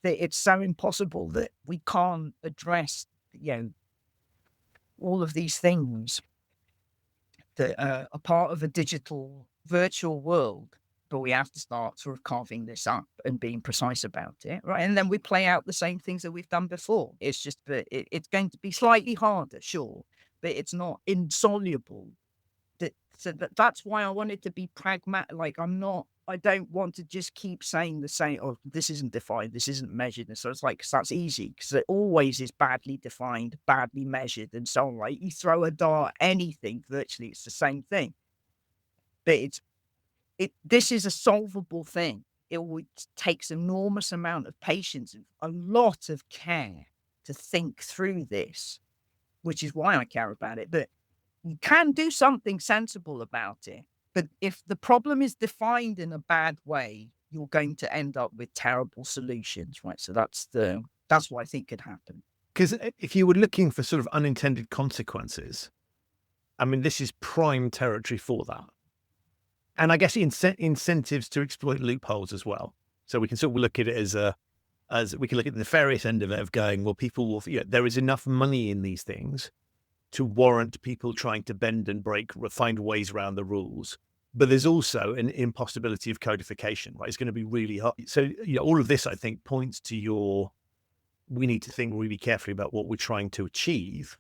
it's so impossible that we can't address, all of these things that are part of a digital virtual world, but we have to start sort of carving this up and being precise about it, right? And then we play out the same things that we've done before. It's just that it's going to be slightly harder, sure, but it's not insoluble. That's why I wanted to be pragmatic. Like I don't want to just keep saying the same, oh, this isn't defined, this isn't measured. And so it's like, cause that's easy because it always is badly defined, badly measured and so on, right? You throw a dart, anything, virtually it's the same thing. But this is a solvable thing. It takes enormous amount of patience and a lot of care to think through this, which is why I care about it. But you can do something sensible about it. But if the problem is defined in a bad way, you're going to end up with terrible solutions, right? So that's what I think could happen. Because if you were looking for sort of unintended consequences, I mean, this is prime territory for that. And I guess incentives to exploit loopholes as well. So we can sort of look at it as we can look at the nefarious end of it of going, well, people will, there is enough money in these things to warrant people trying to bend and break, find ways around the rules. But there's also an impossibility of codification, right? It's going to be really hard. So, all of this, I think, points to we need to think really carefully about what we're trying to achieve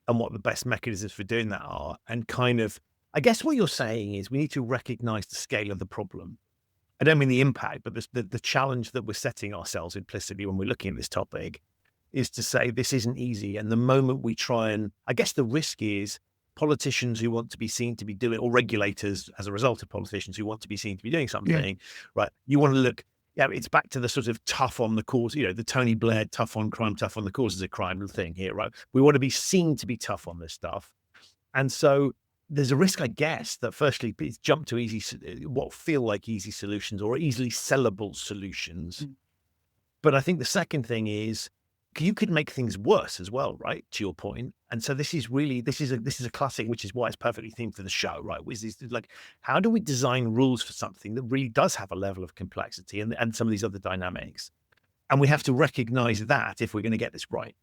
and what the best mechanisms for doing that are. And kind of, I guess what you're saying is we need to recognize the scale of the problem. I don't mean the impact, but the challenge that we're setting ourselves implicitly when we're looking at this topic is to say this isn't easy. And the moment we try and, I guess the risk is politicians who want to be seen to be doing, or regulators as a result of politicians who want to be seen to be doing something, right? You want to look, it's back to the sort of tough on the cause, the Tony Blair tough on crime, tough on the causes of crime thing here, right? We want to be seen to be tough on this stuff. And so there's a risk, I guess, that firstly, it's jump to what feel like easy solutions or easily sellable solutions. But I think the second thing is you could make things worse as well, right? To your point. And so this is a classic, which is why it's perfectly themed for the show, right? Which is like, how do we design rules for something that really does have a level of complexity and some of these other dynamics? And we have to recognize that if we're going to get this right.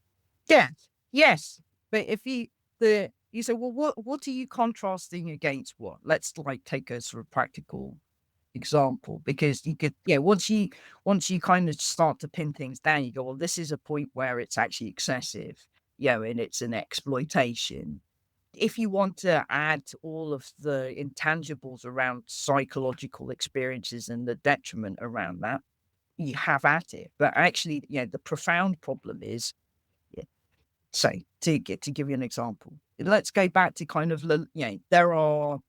Yes. But if you say, well, what are you contrasting against what? Let's take a sort of practical example, because you could, once you kind of start to pin things down, you go, well, this is a point where it's actually excessive, and it's an exploitation. If you want to add all of the intangibles around psychological experiences and the detriment around that, you have at it. But actually, the profound problem is, so to give you an example, let's go back to kind of, there are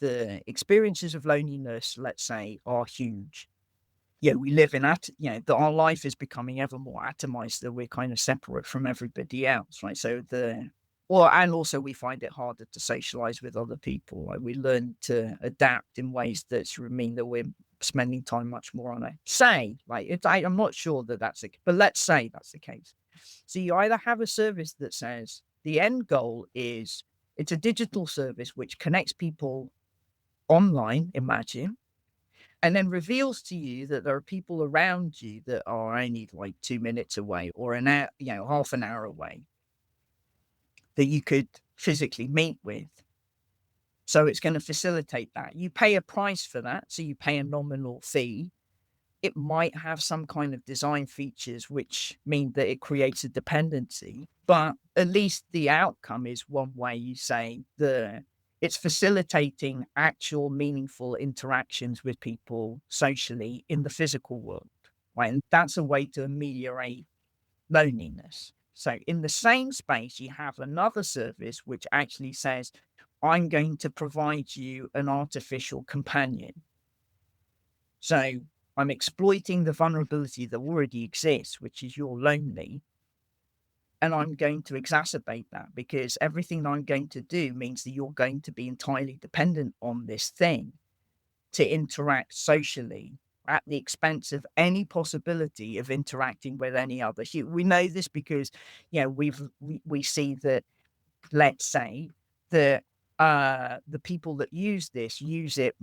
the experiences of loneliness, let's say, are huge. We live in that our life is becoming ever more atomized, that we're kind of separate from everybody else, right? So and also we find it harder to socialize with other people. Like, we learn to adapt in ways that mean that we're spending time much more on I'm not sure that that's it, but let's say that's the case. So you either have a service that says the end goal is it's a digital service which connects people online, imagine, and then reveals to you that there are people around you that are only 2 minutes away or an hour, half an hour away, that you could physically meet with. So it's going to facilitate that. You pay a price for that. So you pay a nominal fee. It might have some kind of design features which mean that it creates a dependency, but at least the outcome is one way you say it's facilitating actual meaningful interactions with people socially in the physical world, right? And that's a way to ameliorate loneliness. So in the same space, you have another service which actually says, I'm going to provide you an artificial companion. So I'm exploiting the vulnerability that already exists, which is you're lonely. And I'm going to exacerbate that, because everything I'm going to do means that you're going to be entirely dependent on this thing to interact socially at the expense of any possibility of interacting with any other human. We know this because, we see that, let's say, the people that use it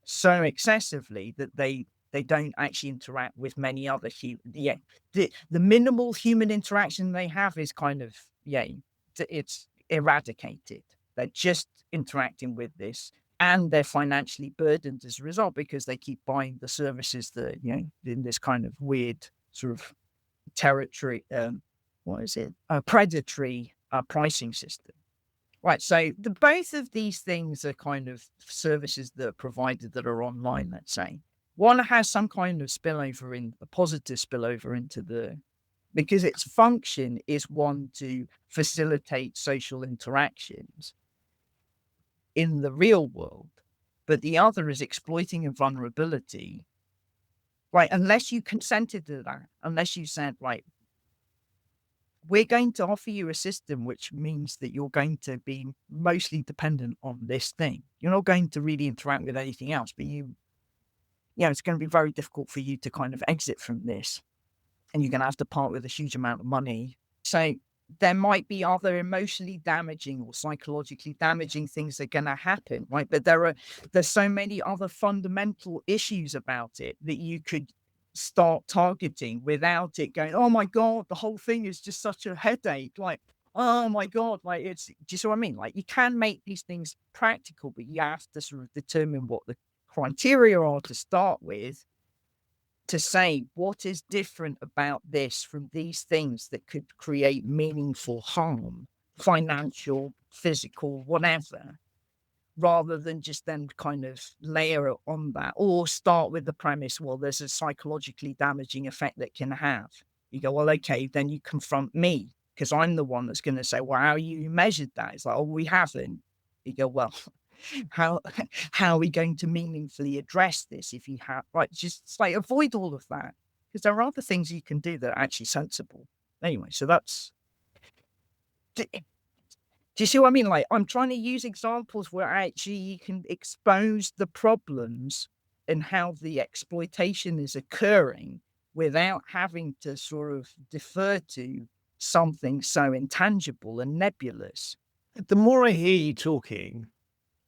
so excessively that they don't actually interact with many other human. The minimal human interaction they have is kind of, it's eradicated. They're just interacting with this, and they're financially burdened as a result, because they keep buying the services that, in this kind of weird sort of territory, predatory pricing system. Right. So both of these things are kind of services that are provided that are online, let's say. One has some kind of a positive spillover into because its function is one to facilitate social interactions in the real world, but the other is exploiting a vulnerability, right? Unless you consented to that, unless you said, right, we're going to offer you a system which means that you're going to be mostly dependent on this thing. You're not going to really interact with anything else, but it's going to be very difficult for you to kind of exit from this, and you're going to have to part with a huge amount of money. So there might be other emotionally damaging or psychologically damaging things that are going to happen, right? But there's so many other fundamental issues about it that you could start targeting without it going, oh my God, the whole thing is just such a headache. Like, oh my God, like it's, do you see what I mean? Like you can make these things practical, but you have to sort of determine what the criteria are to start with, to say what is different about this from these things that could create meaningful harm, financial, physical, whatever, rather than just then kind of layer it on that, or start with the premise, well, there's a psychologically damaging effect that can have. You go, well, okay, then you confront me because I'm the one that's going to say, well, how you measured that? It's like, oh, we haven't. You go, well, how how are we going to meaningfully address this if you have, right? Just like avoid all of that because there are other things you can do that are actually sensible. Anyway, so that's, do you see what I mean? Like, I'm trying to use examples where actually you can expose the problems and how the exploitation is occurring without having to sort of defer to something so intangible and nebulous. The more I hear you talking,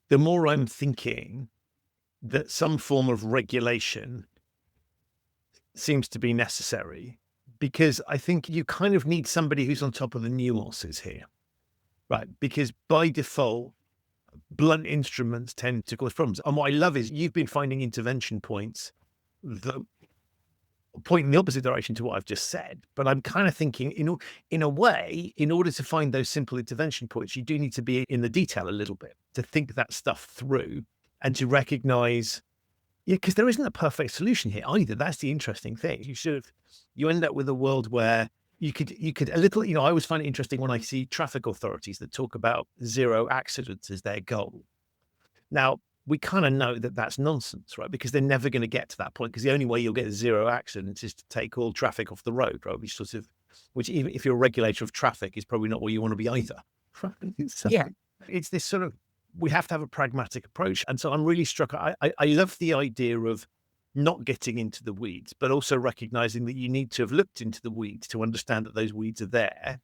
the more I'm thinking that some form of regulation seems to be necessary, because I think you kind of need somebody who's on top of the nuances here, right? Because by default, blunt instruments tend to cause problems. And what I love is you've been finding intervention points that point in the opposite direction to what I've just said. But I'm kind of thinking, in a way, in order to find those simple intervention points, you do need to be in the detail a little bit to think that stuff through and to recognize, yeah, because there isn't a perfect solution here either. That's the interesting thing. You end up with a world where you could a little, I always find it interesting when I see traffic authorities that talk about zero accidents as their goal. Now, we kind of know that that's nonsense, right? Because they're never going to get to that point, because the only way you'll get zero accidents is to take all traffic off the road, right? Which even if you're a regulator of traffic is probably not where you want to be either. So Yeah. it's this sort of, we have to have a pragmatic approach. And so I'm really struck. I love the idea of not getting into the weeds, but also recognizing that you need to have looked into the weeds to understand that those weeds are there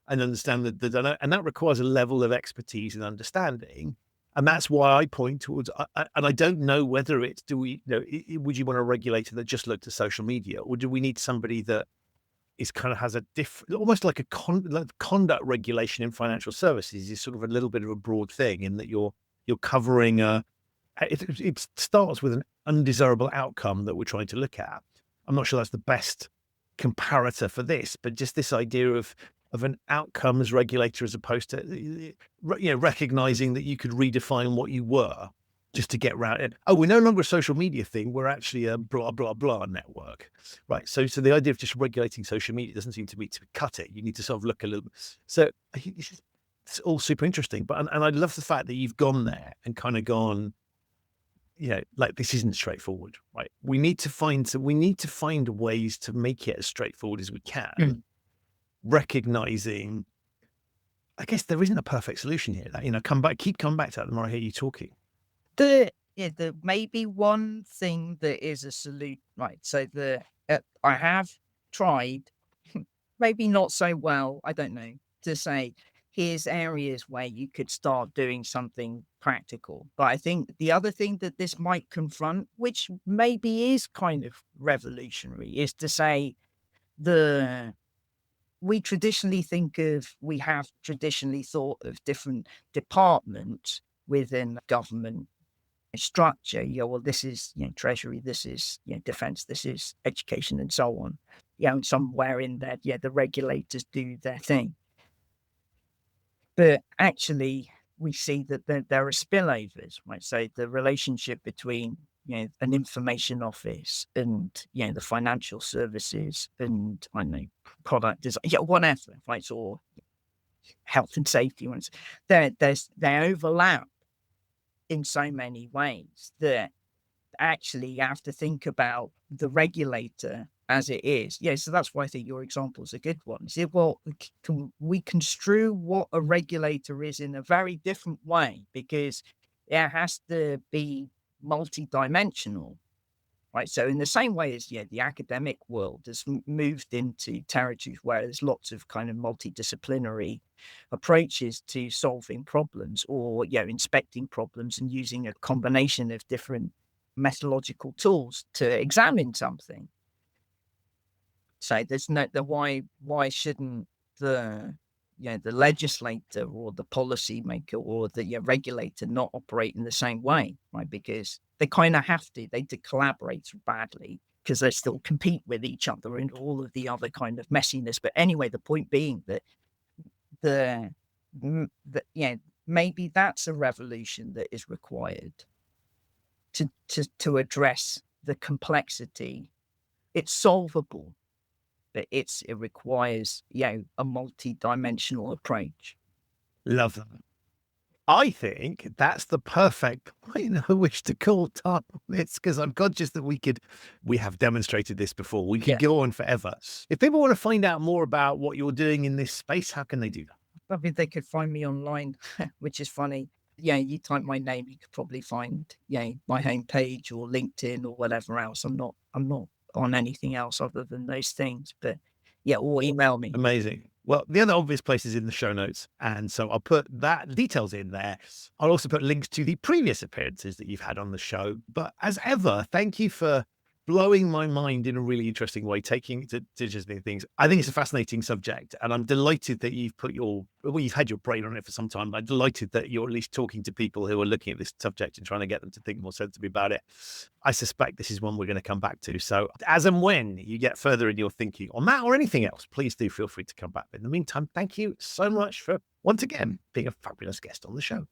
and understand that, and that requires a level of expertise and understanding. And that's why I point towards, and I don't know whether it's, would you want a regulator that just looked at social media, or do we need somebody that is kind of has a different, almost like a conduct regulation in financial services is sort of a little bit of a broad thing in that you're covering it starts with an undesirable outcome that we're trying to look at. I'm not sure that's the best comparator for this, but just this idea of an outcomes regulator as opposed to, recognizing that you could redefine what you were just to get around it. Oh, we're no longer a social media thing. We're actually a blah, blah, blah network, right? So the idea of just regulating social media doesn't seem to me to cut it. You need to sort of look a little. So it's all super interesting. But, and I love the fact that you've gone there and kind of gone, like this isn't straightforward, right? We need to find ways to make it as straightforward as we can, recognizing, I guess there isn't a perfect solution here. That, keep coming back to that the more I hear you talking. The maybe one thing that is a solution, right? So I have tried, maybe not so well, I don't know, to say here's areas where you could start doing something practical. But I think the other thing that this might confront, which maybe is kind of revolutionary, is to say we have traditionally thought of different departments within government structure. Well, this is, treasury, this is, defense, this is education, and so on. And somewhere in there, the regulators do their thing. But actually, we see that there are spillovers, right? So the relationship between, an information office and, the financial services and, I don't know, product design, whatever, right? Or health and safety ones, they overlap in so many ways that actually you have to think about the regulator as it is. So that's why I think your example is a good one. Well, can we construe what a regulator is in a very different way, because it has to be multidimensional, right? So in the same way as, the academic world has moved into territories where there's lots of kind of multidisciplinary approaches to solving problems, or, inspecting problems and using a combination of different methodological tools to examine something. So there's why shouldn't the the legislator or the policy maker or the regulator not operate in the same way, right? Because they kind of have to. They do collaborate badly because they still compete with each other and all of the other kind of messiness. But anyway, the point being that maybe that's a revolution that is required to address the complexity. It's solvable, but it requires a multi-dimensional approach. Love that. I think that's the perfect point I wish to call time on this, because I'm conscious that we have demonstrated this before. We could go on forever. If people want to find out more about what you're doing in this space, how can they do that? I mean, they could find me online, which is funny. Yeah, you type my name, you could probably find my homepage or LinkedIn or whatever else. I'm not on anything else other than those things. But or email me. Amazing. Well, the other obvious place is in the show notes, and so I'll put that details in there. I'll also put links to the previous appearances that you've had on the show. But as ever, thank you for blowing my mind in a really interesting way, taking it to interesting things. I think it's a fascinating subject, and I'm delighted that you've you've had your brain on it for some time. I'm delighted that you're at least talking to people who are looking at this subject and trying to get them to think more sensibly about it. I suspect this is one we're going to come back to. So as and when you get further in your thinking on that or anything else, please do feel free to come back. But in the meantime, thank you so much for, once again, being a fabulous guest on the show.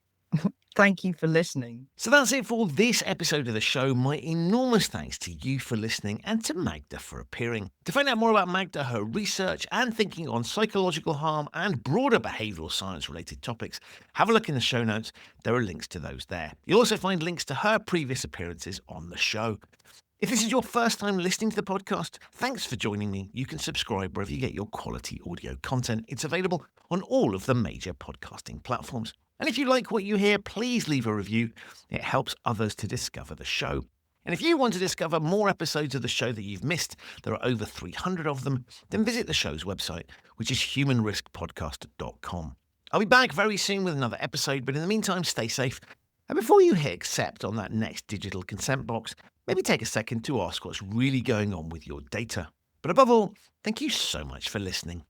Thank you for listening. So that's it for this episode of the show. My enormous thanks to you for listening and to Magda for appearing. To find out more about Magda, her research and thinking on psychological harm and broader behavioural science related topics, have a look in the show notes. There are links to those there. You'll also find links to her previous appearances on the show. If this is your first time listening to the podcast, thanks for joining me. You can subscribe wherever you get your quality audio content. It's available on all of the major podcasting platforms. And if you like what you hear, please leave a review. It helps others to discover the show. And if you want to discover more episodes of the show that you've missed, there are over 300 of them, then visit the show's website, which is humanriskpodcast.com. I'll be back very soon with another episode, but in the meantime, stay safe. And before you hit accept on that next digital consent box, maybe take a second to ask what's really going on with your data. But above all, thank you so much for listening.